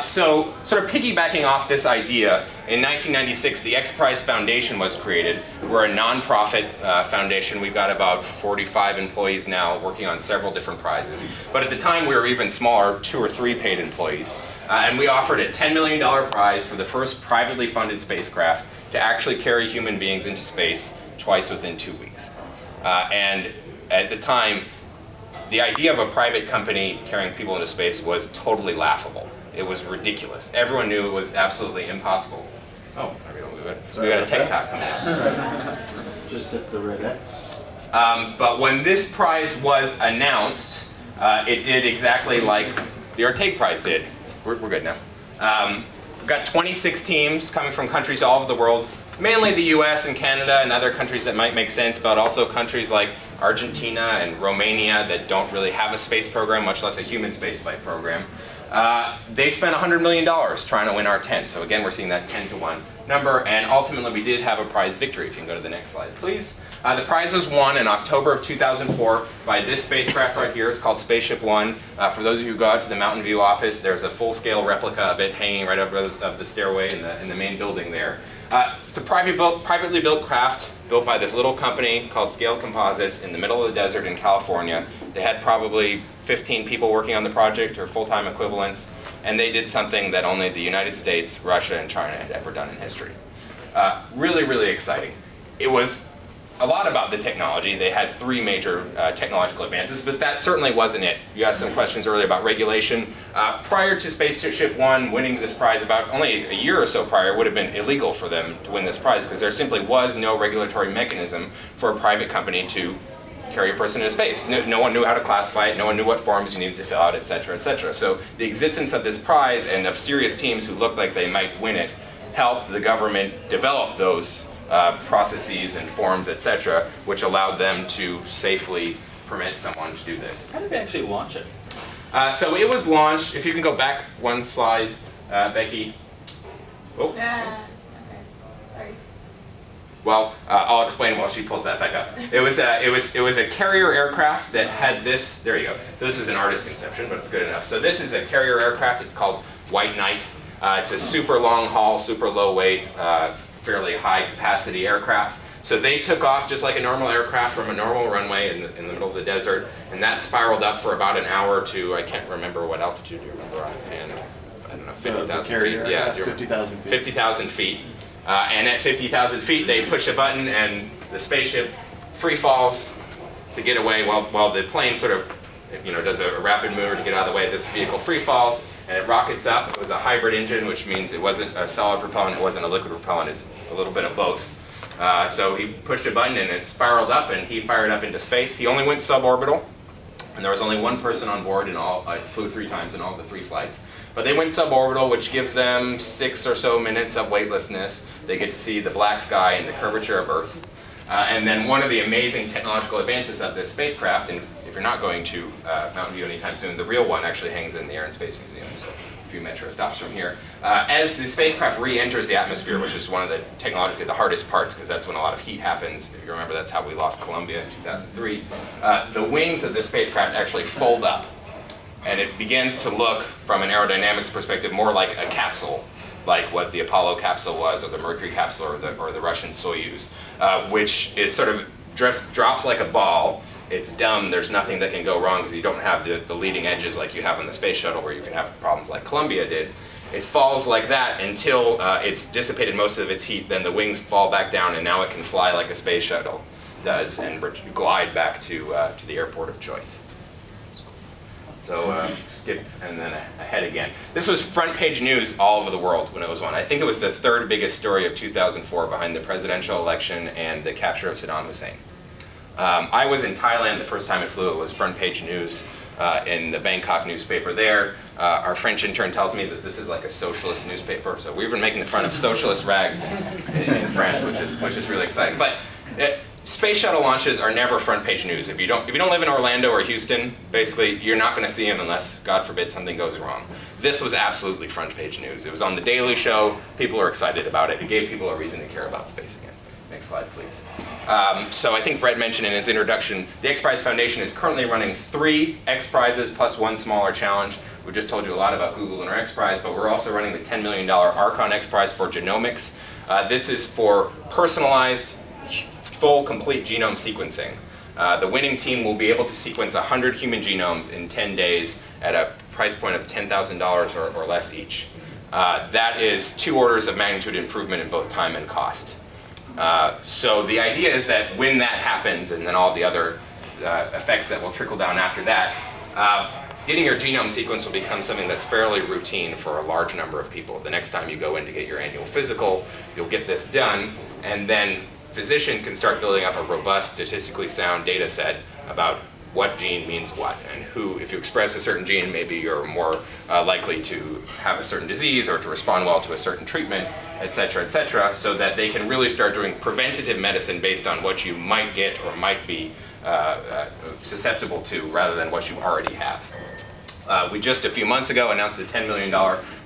So, sort of piggybacking off this idea, in 1996 the X Prize Foundation was created. We're a non-profit foundation. We've got about 45 employees now working on several different prizes. But at the time we were even smaller, 2 or 3 paid employees. And we offered a $10 million prize for the first privately funded spacecraft to actually carry human beings into space twice within 2 weeks. And at the time, the idea of a private company carrying people into space was totally laughable. It was ridiculous. Everyone knew it was absolutely impossible. Oh, we don't move it. So we got a TikTok coming up. Just hit the red X. But when this prize was announced, it did exactly like the Artake Prize did. We're good now. We've got 26 teams coming from countries all over the world, mainly the US and Canada and other countries that might make sense, but also countries like Argentina and Romania that don't really have a space program, much less a human spaceflight program. They spent $100 million trying to win our 10. So again, we're seeing that 10-to-1 number, and ultimately we did have a prize victory. If you can go to the next slide, please. The prize was won in October of 2004 by this spacecraft right here. It's called Spaceship One. For those of you who go out to the Mountain View office, there's a full-scale replica of it hanging right over of the stairway in the main building there. It's a privately built craft built by this little company called Scaled Composites in the middle of the desert in California. They had probably 15 people working on the project, or full-time equivalents, and they did something that only the United States, Russia, and China had ever done in history. Really, really exciting. It was a lot about the technology. They had 3 major technological advances, but that certainly wasn't it. You asked some questions earlier about regulation. Prior to Spaceship One winning this prize, about only a year or so prior, it would have been illegal for them to win this prize because there simply was no regulatory mechanism for a private company to carry a person into space. No one knew how to classify it, no one knew what forms you needed to fill out, etc., etc. So the existence of this prize and of serious teams who looked like they might win it helped the government develop those processes and forms, etc., which allowed them to safely permit someone to do this. How did they actually launch it? So it was launched, if you can go back one slide, Becky. Oh. Okay, sorry. Well, I'll explain while she pulls that back up. It was a carrier aircraft that had this. There you go. So this is an artist's conception, but it's good enough. So this is a carrier aircraft. It's called White Knight. It's a super long haul, super low weight, fairly high capacity aircraft. So they took off just like a normal aircraft from a normal runway in the middle of the desert, and that spiraled up for about an hour to, I can't remember what altitude. Do you remember offhand? I don't know, 50,000 feet. Yeah, 50,000 feet. 50,000 feet. And at 50,000 feet, they push a button and the spaceship free falls to get away while the plane sort of, does a rapid maneuver to get out of the way. This vehicle free falls and it rockets up. It was a hybrid engine, which means it wasn't a solid propellant, it wasn't a liquid propellant, it's a little bit of both. So he pushed a button and it spiraled up and he fired up into space. He only went suborbital, and there was only one person on board in all. I flew 3 times in all the 3 flights. But they went suborbital, which gives them 6 or so minutes of weightlessness. They get to see the black sky and the curvature of Earth. And then one of the amazing technological advances of this spacecraft, and if you're not going to Mountain View anytime soon, the real one actually hangs in the Air and Space Museum, so a few metro stops from here. As the spacecraft re-enters the atmosphere, which is one of the technologically the hardest parts, because that's when a lot of heat happens. If you remember, that's how we lost Columbia in 2003. The wings of the spacecraft actually fold up, and it begins to look, from an aerodynamics perspective, more like a capsule, like what the Apollo capsule was, or the Mercury capsule, or the Russian Soyuz, which is sort of drops like a ball. It's dumb, there's nothing that can go wrong because you don't have the leading edges like you have on the space shuttle where you can have problems like Columbia did. It falls like that until it's dissipated most of its heat, then the wings fall back down and now it can fly like a space shuttle does and glide back to the airport of choice. So skip and then ahead again. This was front page news all over the world when it was won. I think it was the 3rd biggest story of 2004 behind the presidential election and the capture of Saddam Hussein. I was in Thailand the first time it flew. It was front page news in the Bangkok newspaper there. Our French intern tells me that this is like a socialist newspaper. So we've been making fun of socialist rags in France, which is really exciting. But space shuttle launches are never front page news. If you don't live in Orlando or Houston, basically you're not going to see them unless, God forbid, something goes wrong. This was absolutely front page news. It was on the Daily Show. People are excited about it. It gave people a reason to care about space again. Next slide, please. So I think Brett mentioned in his introduction, the X Prize Foundation is currently running 3 X Prizes plus 1 smaller challenge. We just told you a lot about Google Lunar X Prize, but we're also running the $10 million Archon X Prize for genomics. This is for personalized, full, complete genome sequencing. The winning team will be able to sequence 100 human genomes in 10 days at a price point of $10,000 or less each. That is 2 orders of magnitude improvement in both time and cost. So the idea is that when that happens, and then all the other effects that will trickle down after that, getting your genome sequenced will become something that's fairly routine for a large number of people. The next time you go in to get your annual physical, you'll get this done, and then physicians can start building up a robust, statistically sound data set about what gene means what, and who, if you express a certain gene, maybe you're more likely to have a certain disease or to respond well to a certain treatment, etc., so that they can really start doing preventative medicine based on what you might get or might be susceptible to rather than what you already have. We just a few months ago announced the $10 million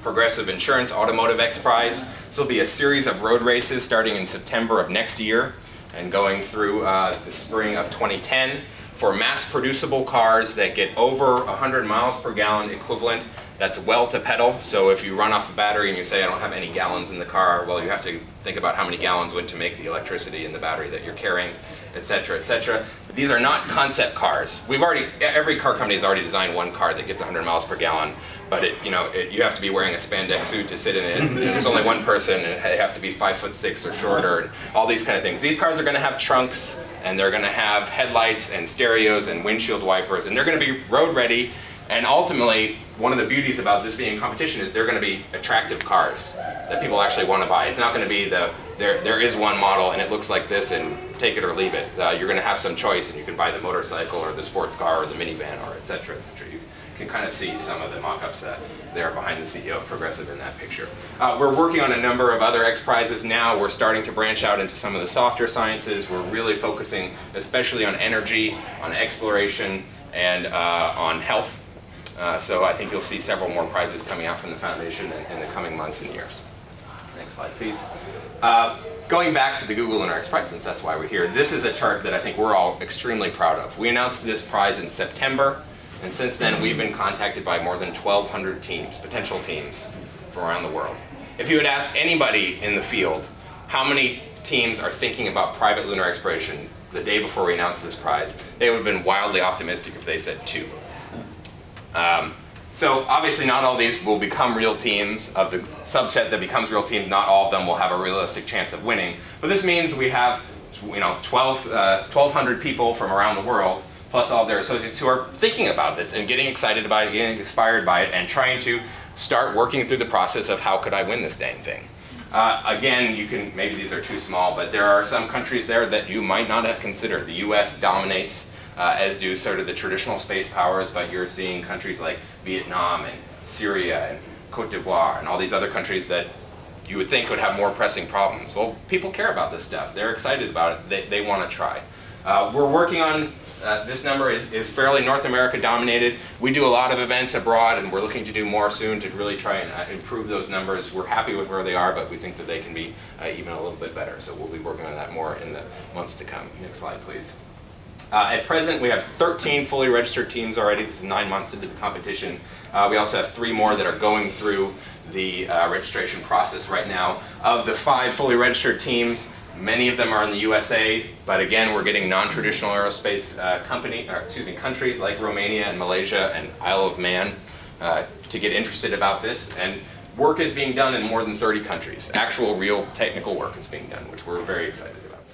Progressive Insurance Automotive X Prize. This will be a series of road races starting in September of next year and going through the spring of 2010 for mass-producible cars that get over 100 miles per gallon equivalent. That's well to pedal, so if you run off a battery and you say I don't have any gallons in the car, well, you have to think about how many gallons went to make the electricity in the battery that you're carrying, etc., etc. But these are not concept cars. Every car company has already designed one car that gets 100 miles per gallon, but you have to be wearing a spandex suit to sit in it, and there's only one person, and they have to be 5'6" or shorter, and all these kind of things. These cars are going to have trunks, and they're going to have headlights and stereos and windshield wipers, and they're going to be road ready. And ultimately, one of the beauties about this being a competition is they're going to be attractive cars that people actually want to buy. It's not going to be there is one model and it looks like this and take it or leave it. You're going to have some choice, and you can buy the motorcycle or the sports car or the minivan or etc., etc. You can kind of see some of the mock-ups there behind the CEO of Progressive in that picture. We're working on a number of other X Prizes now. We're starting to branch out into some of the softer sciences. We're really focusing especially on energy, on exploration, and on health. So I think you'll see several more prizes coming out from the foundation in the coming months and years. Next slide, please. Going back to the Google Lunar X Prize, since that's why we're here, this is a chart that I think we're all extremely proud of. We announced this prize in September, and since then we've been contacted by more than 1,200 teams, potential teams, from around the world. If you had asked anybody in the field how many teams are thinking about private lunar exploration the day before we announced this prize, they would have been wildly optimistic if they said 2. So obviously not all these will become real teams. Of the subset that becomes real teams, not all of them will have a realistic chance of winning. But this means we have 1,200 people from around the world, plus all of their associates who are thinking about this and getting excited about it, getting inspired by it, and trying to start working through the process of how could I win this dang thing. Again, maybe these are too small, but there are some countries there that you might not have considered. The US dominates, as do sort of the traditional space powers, but you're seeing countries like Vietnam and Syria and Cote d'Ivoire and all these other countries that you would think would have more pressing problems. Well, people care about this stuff. They're excited about it. They want to try. We're working on, this number is fairly North America dominated. We do a lot of events abroad, and we're looking to do more soon to really try and improve those numbers. We're happy with where they are, but we think that they can be even a little bit better. So we'll be working on that more in the months to come. Next slide, please. At present, we have 13 fully registered teams already. This is 9 months into the competition. We also have 3 more that are going through the registration process right now. Of the 5 fully registered teams, many of them are in the USA, but again, we're getting non-traditional aerospace countries like Romania and Malaysia and Isle of Man to get interested about this. And work is being done in more than 30 countries. Actual, real technical work is being done, which we're very excited about.